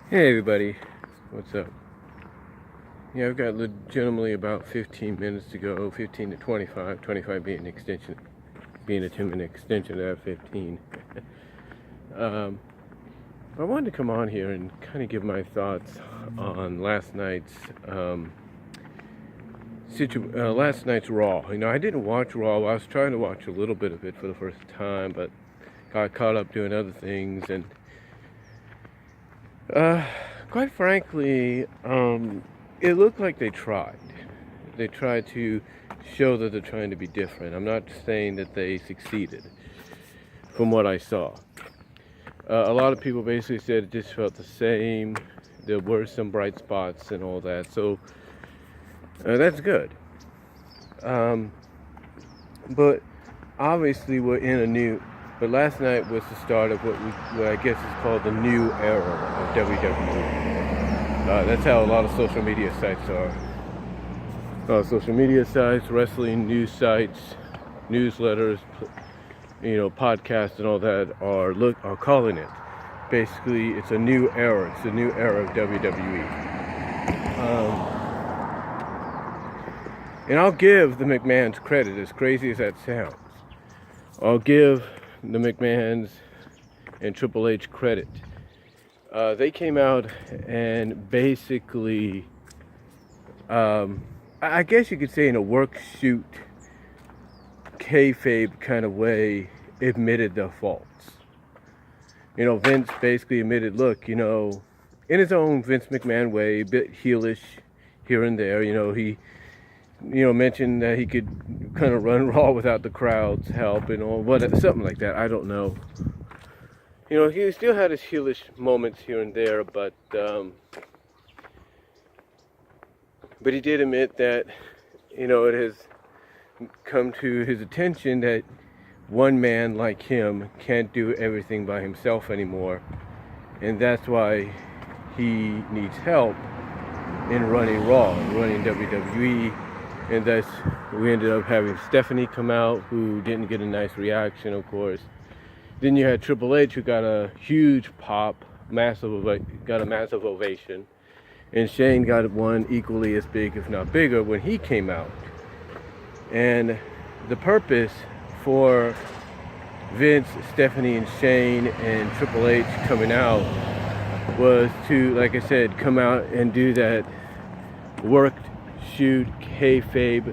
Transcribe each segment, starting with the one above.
Hey everybody, what's up? Yeah, I've got legitimately about 15 minutes to go, 15 to 25, 25 being an extension, being a 2-minute extension of that 15. um, I wanted to come on here and kind of give my thoughts on last night's Raw. You know, I didn't watch Raw. I was trying to watch a little bit of it for the first time, but got caught up doing other things, and quite frankly, it looked like they tried. They tried to show that they're trying to be different. I'm not saying that they succeeded, from what I saw. A lot of people basically said it just felt the same. There were some bright spots and all that, so that's good. But obviously, But last night was the start of what I guess is called the new era of WWE. That's how a lot of social media sites are. Social media sites, wrestling news sites, newsletters, podcasts, and all that are calling it. Basically, it's a new era. It's a new era of WWE. And I'll give the McMahons credit, as crazy as that sounds. I'll give the McMahons and Triple H credit. They came out and basically, I guess you could say in a work shoot, kayfabe kind of way, admitted their faults. Vince basically admitted, look, in his own Vince McMahon way, a bit heelish here and there. He mentioned that he could kind of run Raw without the crowd's help and all, something like that. I don't know. He still had his heelish moments here and there, but he did admit that, it has come to his attention that one man like him can't do everything by himself anymore, and that's why he needs help in running Raw, running WWE, and thus we ended up having Stephanie come out, who didn't get a nice reaction, of course. Then you had Triple H, who got a huge pop, got a massive ovation, and Shane got one equally as big, if not bigger, when he came out. And the purpose for Vince, Stephanie, and Shane and Triple H coming out was to, like I said, come out and do that worked, shoot, kayfabe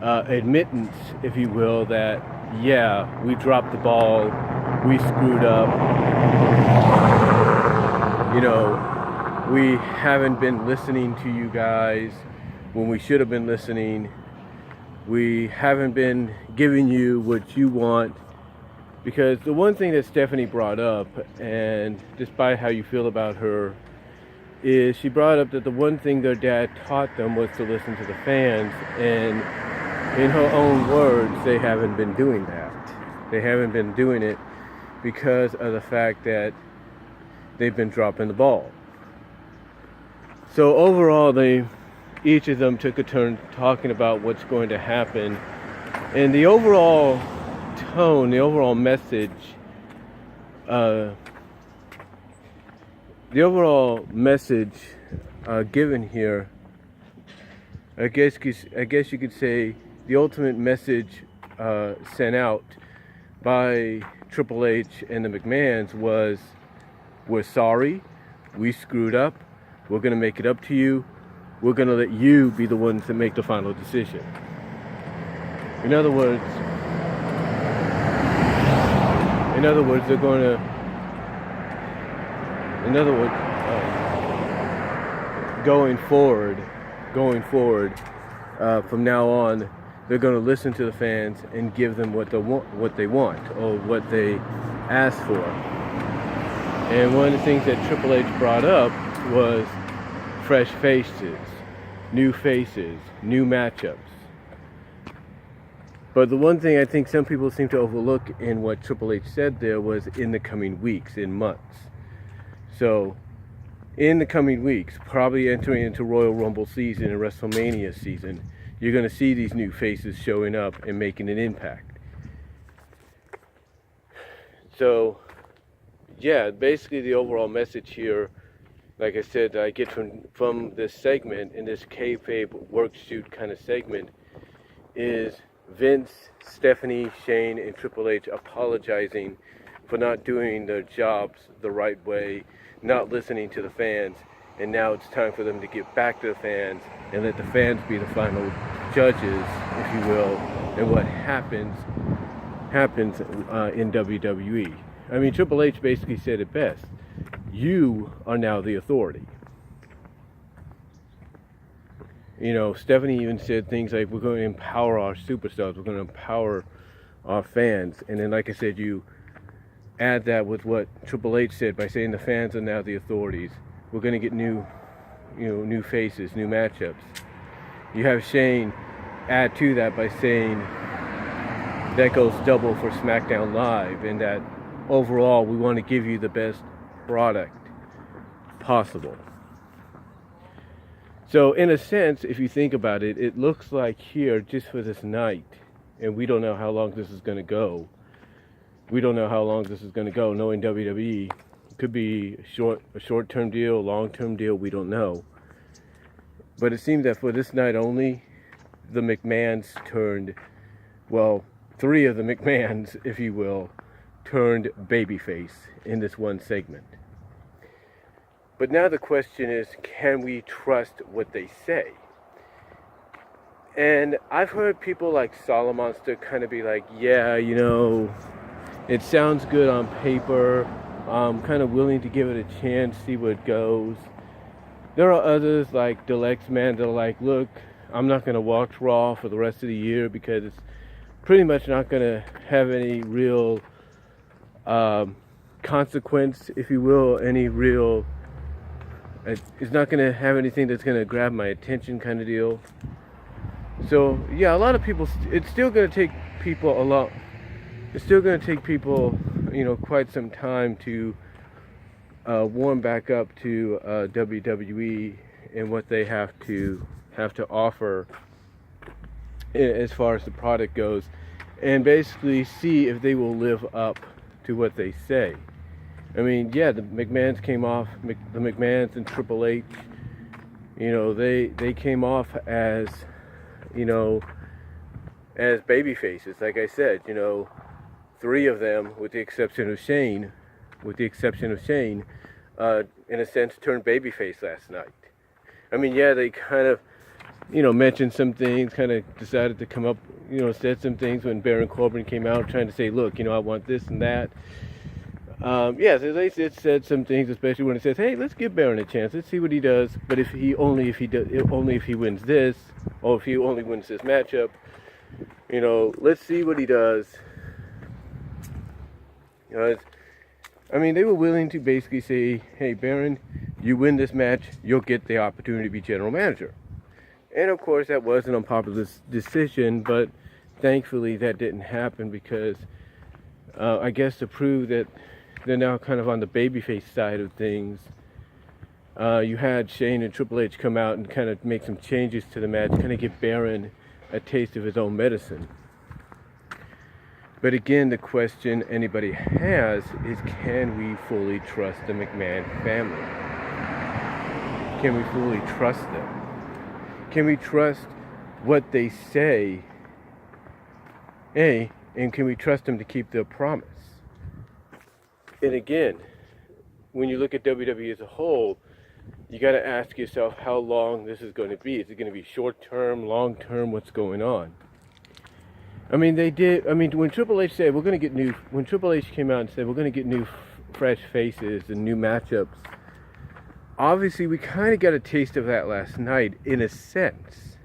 admittance, if you will, that yeah, we dropped the ball, we screwed up, we haven't been listening to you guys when we should have been listening, we haven't been giving you what you want. Because the one thing that Stephanie brought up, and despite how you feel about her, is she brought up that the one thing their dad taught them was to listen to the fans, and in her own words, they haven't been doing that. They haven't been doing it because of the fact that they've been dropping the ball. So overall, each of them took a turn talking about what's going to happen, and the overall tone, the overall message, given here, I guess you could say the ultimate message sent out by Triple H and the McMahons was, we're sorry, we screwed up, we're going to make it up to you, we're going to let you be the ones that make the final decision. In other words, they're going to, going forward, from now on, they're going to listen to the fans and give them what they want, or what they ask for. And one of the things that Triple H brought up was fresh faces, new matchups. But the one thing I think some people seem to overlook in what Triple H said there was in the coming weeks, in months. So, in the coming weeks, probably entering into Royal Rumble season and WrestleMania season, you're going to see these new faces showing up and making an impact. So, yeah, basically the overall message here like I said, that I get from this segment, in this kayfabe work shoot kind of segment, is Vince, Stephanie, Shane, and Triple H apologizing for not doing their jobs the right way, not listening to the fans, and now it's time for them to get back to the fans and let the fans be the final judges, if you will, and what happens in WWE. I mean, Triple H basically said it best. You are now the authority. You know, Stephanie even said things like, we're going to empower our superstars, we're going to empower our fans. And then, like I said, you add that with what Triple H said by saying the fans are now the authorities. We're going to get new faces, new matchups. You have Shane add to that by saying that goes double for Smackdown Live, and that overall we want to give you the best product possible. So in a sense, if you think about it, it looks like here, just for this night, and we don't know how long this is going to go. We don't know how long this is going to go, knowing WWE. It could be a short-term deal, a long-term deal, we don't know. But it seems that for this night only, the McMahons turned, well, 3 of the McMahons, if you will, turned babyface in this one segment. But now the question is, can we trust what they say? And I've heard people like Solomonster kind of be like, yeah, you know, it sounds good on paper. I'm kind of willing to give it a chance, see where it goes. There are others like Dalyxman that are like, look, I'm not going to watch Raw for the rest of the year because it's pretty much not going to have any real consequence, if you will, any real... It's not going to have anything that's going to grab my attention kind of deal. So, yeah, a lot of people... It's still going to take people a lot... It's still going to take people, you know, quite some time to warm back up to WWE and what they have to offer as far as the product goes, and basically see if they will live up to what they say. I mean, yeah, the McMahons came off, the McMahons and Triple H, you know, they came off as, you know, as baby faces. Like I said, you know, 3 of them, with the exception of Shane, in a sense, turned babyface last night. I mean, yeah, they kind of, you know, mentioned some things, kind of decided to come up, you know, said some things when Baron Corbin came out trying to say, look, you know, I want this and that. Yeah, so they said some things, especially when it says, hey, let's give Baron a chance, let's see what he does, but if he wins this, or if he only wins this matchup, you know, let's see what he does. You know, I mean, they were willing to basically say, hey, Baron, you win this match, you'll get the opportunity to be general manager. And of course, that was an unpopular decision, but thankfully that didn't happen because I guess to prove that they're now kind of on the babyface side of things, you had Shane and Triple H come out and kind of make some changes to the match, kind of give Baron a taste of his own medicine. But again, the question anybody has is, can we fully trust the McMahon family? Can we fully trust them? Can we trust what they say? And can we trust them to keep their promise? And again, when you look at WWE as a whole, you got to ask yourself how long this is going to be. Is it going to be short term, long term? What's going on? I mean, when Triple H said when Triple H came out and said we're going to get new fresh faces and new matchups, obviously we kind of got a taste of that last night in a sense,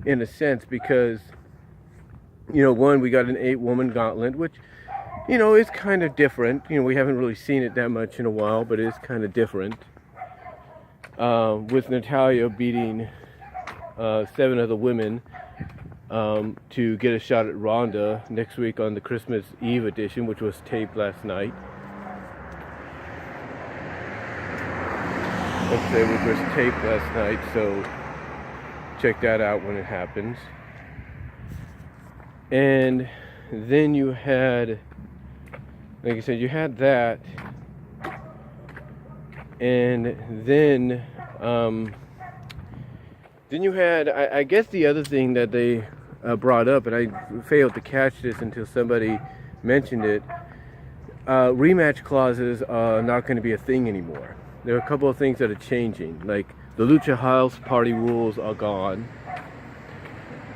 because, you know, one, we got an 8-woman gauntlet, which, you know, is kind of different. You know, we haven't really seen it that much in a while, but it is kind of different. With Natalya beating 7 other women to get a shot at Ronda next week on the Christmas Eve edition, which was taped last night. Let's say it was taped last night, so check that out when it happens. And then you had, like I said, you had that. And then you had, I guess the other thing that they brought up, and I failed to catch this until somebody mentioned it, rematch clauses are not going to be a thing anymore. There are a couple of things that are changing, like the Lucha House Party rules are gone.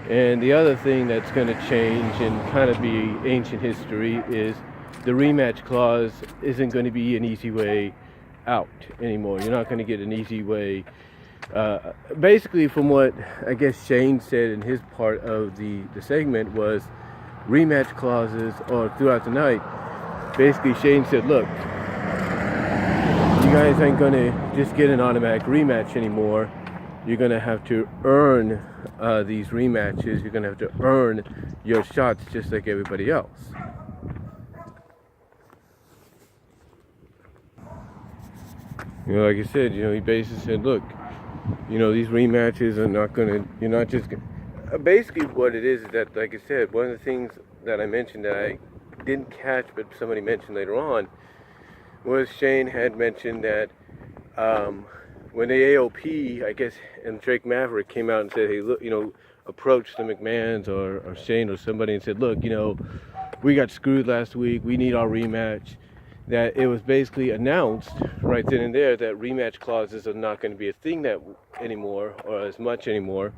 And the other thing that's going to change and kind of be ancient history is the rematch clause isn't going to be an easy way out anymore. You're not going to get an easy way. Basically, from what I guess Shane said in his part of the segment was rematch clauses, or throughout the night, basically Shane said, look, you guys ain't going to just get an automatic rematch anymore. You're going to have to earn these rematches. You're going to have to earn your shots just like everybody else. You know, like I said, you know, he basically said, look, you know, these rematches are not going to, you're not just going to, basically what it is that, like I said, one of the things that I mentioned that I didn't catch, but somebody mentioned later on, was Shane had mentioned that when the AOP, I guess, and Drake Maverick came out and said, hey, look, you know, approached the McMahons or Shane or somebody and said, look, you know, we got screwed last week, we need our rematch. That it was basically announced right then and there that rematch clauses are not going to be a thing that anymore, or as much anymore,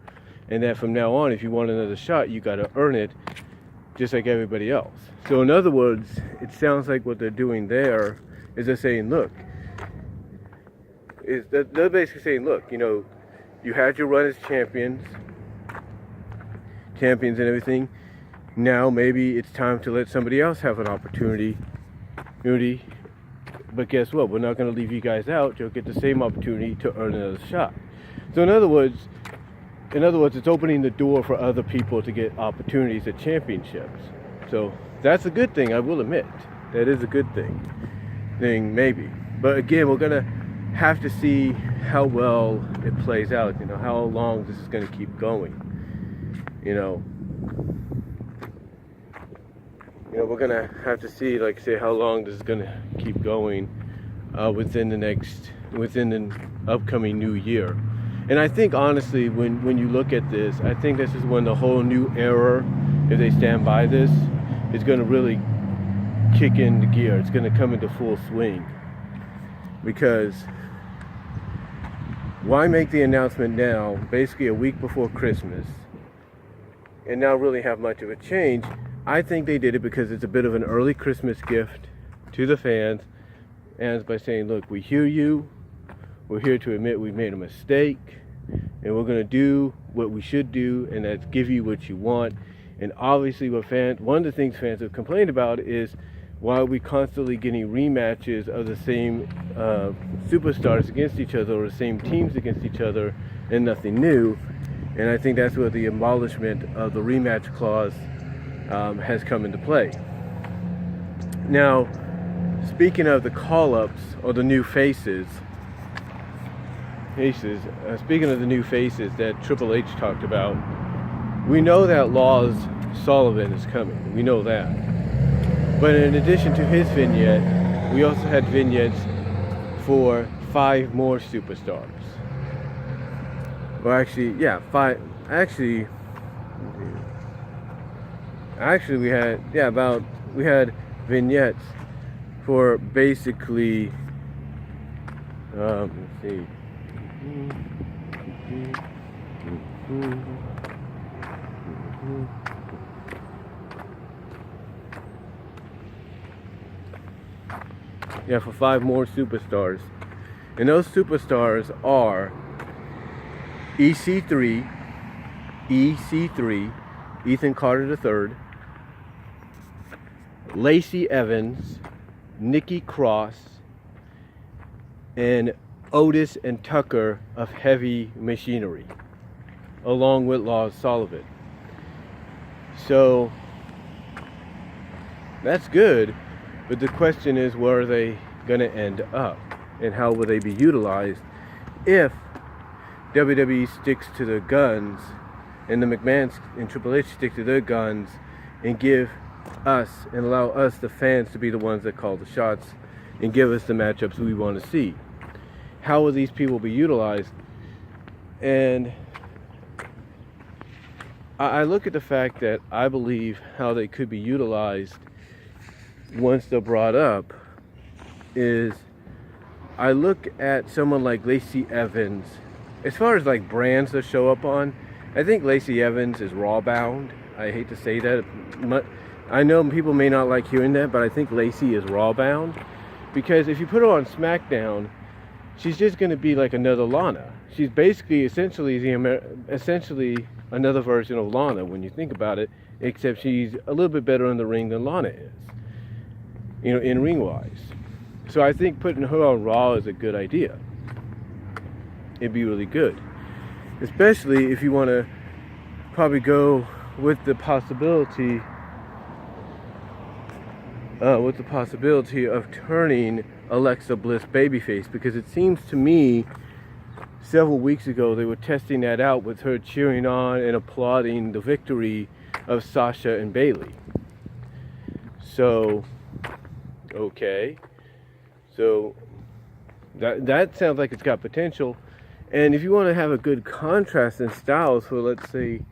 and that from now on, if you want another shot, you got to earn it just like everybody else. So in other words, it sounds like what they're doing there is they're saying, look, they're basically saying, look, you know, you had your run as champions and everything. Now maybe it's time to let somebody else have an opportunity. But guess what? We're not going to leave you guys out. You'll get the same opportunity to earn another shot. So in other words, it's opening the door for other people to get opportunities at championships. So that's a good thing, I will admit. That is a good thing, maybe. But again, we're going to have to see how well it plays out. You know, how long this is going to keep going. You know, we're going to have to see, like I say, how long this is going to keep going within the upcoming new year. And I think, honestly, when you look at this, I think this is when the whole new era, if they stand by this, is going to really kick into gear. It's going to come into full swing. Because why make the announcement now, basically a week before Christmas, and now really have much of a change? I think they did it because it's a bit of an early Christmas gift to the fans, and by saying, look, we hear you, we're here to admit we made a mistake, and we're going to do what we should do, and that's give you what you want. And obviously one of the things fans have complained about is, why are we constantly getting rematches of the same superstars against each other, or the same teams against each other, and nothing new? And I think that's where the abolishment of the rematch clause has come into play. Now, speaking of the call-ups or the new faces, speaking of the new faces that Triple H talked about, we know that Law's Sullivan is coming. We know that. But in addition to his vignette, we also had vignettes for 5 more superstars. Well, actually, yeah, 5. Actually, we had vignettes for basically, let's see. Yeah, for 5 more superstars. And those superstars are EC3, Ethan Carter III, Lacey Evans, Nikki Cross, and Otis and Tucker of Heavy Machinery, along with Lars Sullivan. So that's good, but the question is, where are they going to end up, and how will they be utilized if WWE sticks to their guns, and the McMahons and Triple H stick to their guns, and give us and allow us, the fans, to be the ones that call the shots and give us the matchups we want to see. how will these people be utilized? And I look at the fact that I believe how they could be utilized once they're brought up is, I look at someone like Lacey Evans. As far as like brands that show up on, I think Lacey Evans is Raw bound. I hate to say that. I know people may not like hearing that, but I think Lacey is Raw bound. Because if you put her on SmackDown, she's just going to be like another Lana. She's basically essentially another version of Lana when you think about it, except she's a little bit better in the ring than Lana is, you know, in ring wise. So I think putting her on Raw is a good idea. It'd be really good, especially if you want to probably go with the possibility of turning Alexa Bliss babyface, because it seems to me several weeks ago they were testing that out with her cheering on and applauding the victory of Sasha and Bayley. So, okay. So that sounds like it's got potential. And if you want to have a good contrast in styles for, let's say,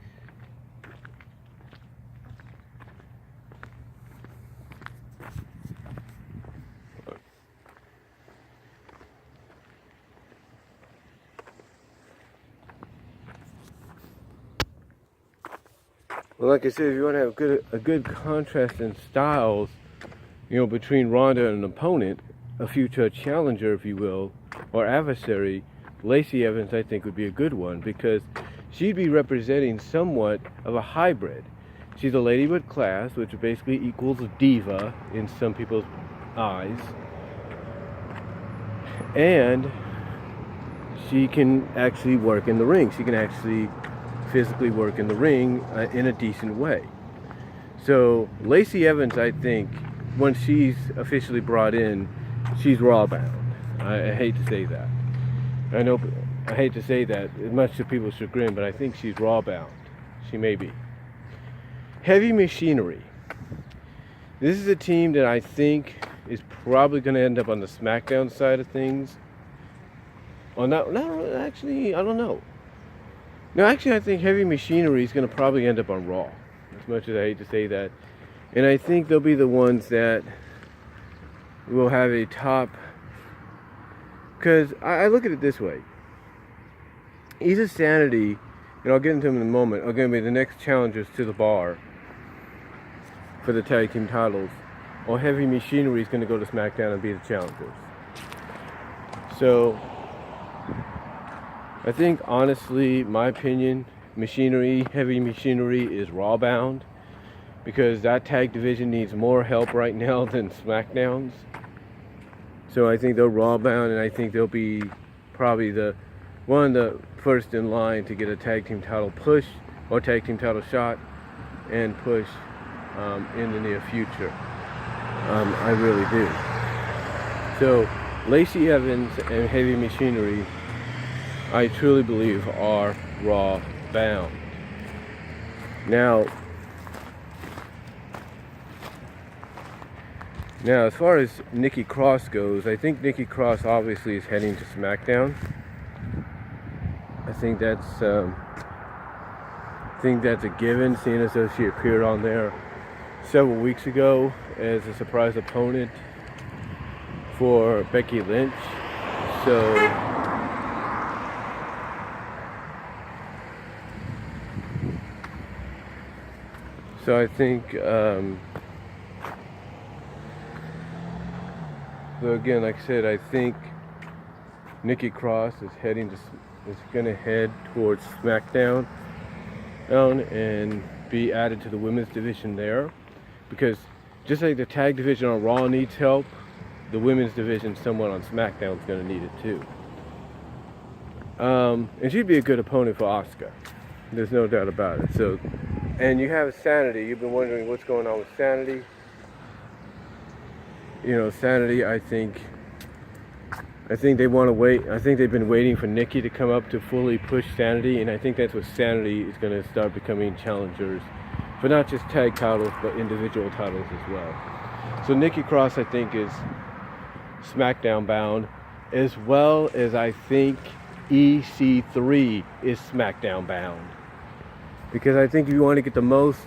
well, like I said, if you want to have a good contrast in styles, you know, between Ronda and an opponent, a future challenger, if you will, or adversary, Lacey Evans, I think, would be a good one, because she'd be representing somewhat of a hybrid. She's a lady with class, which basically equals diva in some people's eyes, and she can actually work in the ring. She can actually physically work in the ring in a decent way. So Lacey Evans, I think, once she's officially brought in, she's Raw bound. I hate to say that. I know, I hate to say that, much to people's chagrin, but I think she's Raw bound. She may be. Heavy Machinery. This is a team that I think is probably going to end up on the SmackDown side of things. Or not actually, I don't know. No, actually, I think Heavy Machinery is going to probably end up on Raw, as much as I hate to say that. And I think they'll be the ones that will have a top... Because I look at it this way. Either Sanity, and I'll get into them in a moment, are going to be the next challengers to the bar for the tag team titles, or Heavy Machinery is going to go to SmackDown and be the challengers. So, I think, honestly, my opinion, Heavy Machinery is Raw bound, because that tag division needs more help right now than SmackDown's. So I think they're Raw bound, and I think they'll be probably one of the first in line to get a tag team title push or tag team title shot and push in the near future. I really do. So Lacey Evans and Heavy Machinery, I truly believe, are Raw bound. Now, as far as Nikki Cross goes, I think Nikki Cross obviously is heading to SmackDown. I think that's a given, seeing as though she appeared on there several weeks ago as a surprise opponent for Becky Lynch. So I think, so again, like I said, I think Nikki Cross is going to head towards SmackDown and be added to the women's division there, because just like the tag division on Raw needs help, the women's division somewhat on SmackDown is going to need it too. And she'd be a good opponent for Asuka. There's no doubt about it. So, and you have Sanity. You've been wondering what's going on with Sanity. You know, Sanity, I think they want to wait. I think they've been waiting for Nikki to come up to fully push Sanity, and I think that's what Sanity is going to start becoming challengers for not just tag titles, but individual titles as well. So Nikki Cross, I think, is SmackDown bound. as well as I think EC3 is SmackDown bound. Because I think if you want to get the most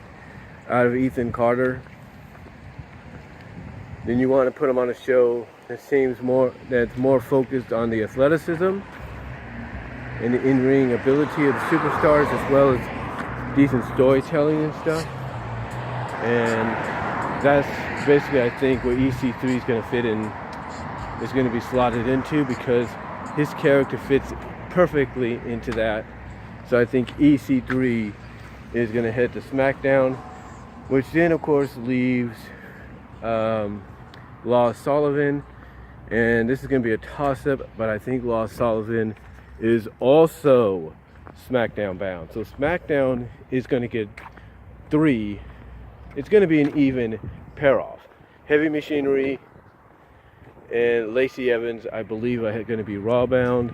out of Ethan Carter, then you want to put him on a show that's more focused on the athleticism and the in-ring ability of the superstars, as well as decent storytelling and stuff. And that's basically, I think, what EC3 is going to fit in, is going to be slotted into, because his character fits perfectly into that. So I think EC3 is going to head to SmackDown, which then of course leaves Lars Sullivan, and this is going to be a toss-up, but I think Lars Sullivan is also SmackDown bound. So SmackDown is going to get 3. It's going to be an even pair-off. Heavy Machinery and Lacey Evans, I believe, are going to be Raw bound,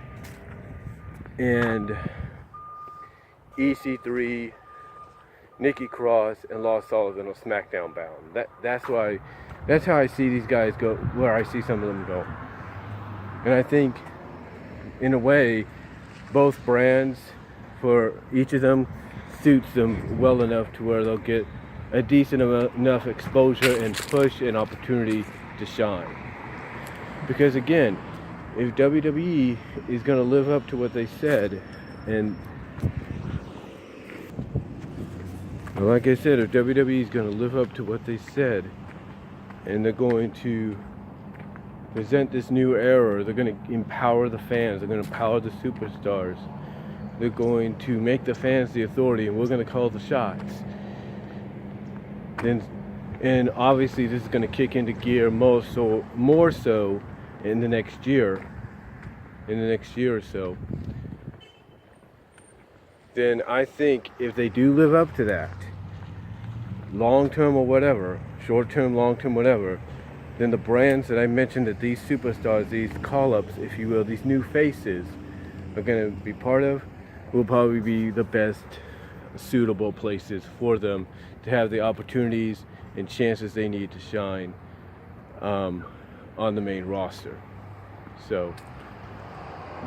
and EC3, Nikki Cross, and Lars Sullivan are SmackDown bound. That's how I see these guys go, where I see some of them go. And I think, in a way, both brands, for each of them, suits them well enough to where they'll get a decent enough exposure and push and opportunity to shine. Because again, if WWE is going to live up to what they said, and like I said, if WWE is going to live up to what they said, and they're going to present this new era, they're going to empower the fans, they're going to empower the superstars, they're going to make the fans the authority, and we're going to call the shots. And obviously this is going to kick into gear more so in the next year or so. Then I think if they do live up to that, long term or whatever, short term, long term, whatever, then the brands that I mentioned, that these superstars, these call-ups, if you will, these new faces are going to be part of, will probably be the best suitable places for them to have the opportunities and chances they need to shine on the main roster. So,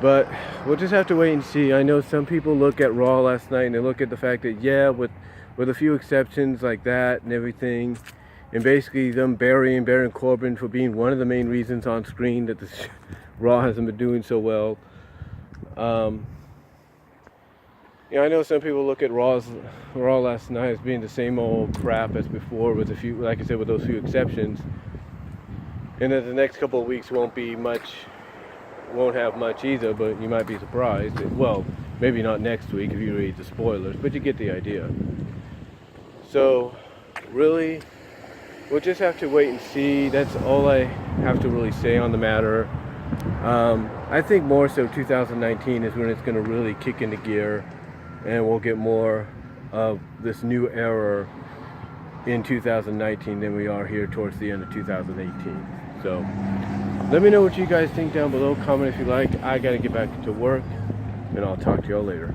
but we'll just have to wait and see. I know some people look at Raw last night and they look at the fact that, yeah, with a few exceptions like that and everything, and basically them burying Baron Corbin for being one of the main reasons on screen that this Raw hasn't been doing so well. I know some people look at Raw last night as being the same old crap as before, with a few, like I said, with those few exceptions, and that the next couple of weeks won't have much either. But you might be surprised. Well, maybe not next week if you read the spoilers, but you get the idea. So, really, we'll just have to wait and see. That's all I have to really say on the matter. I think more so 2019 is when it's going to really kick into gear, and we'll get more of this new era in 2019 than we are here towards the end of 2018. So let me know what you guys think down below. Comment if you like. I gotta get back to work, and I'll talk to y'all later.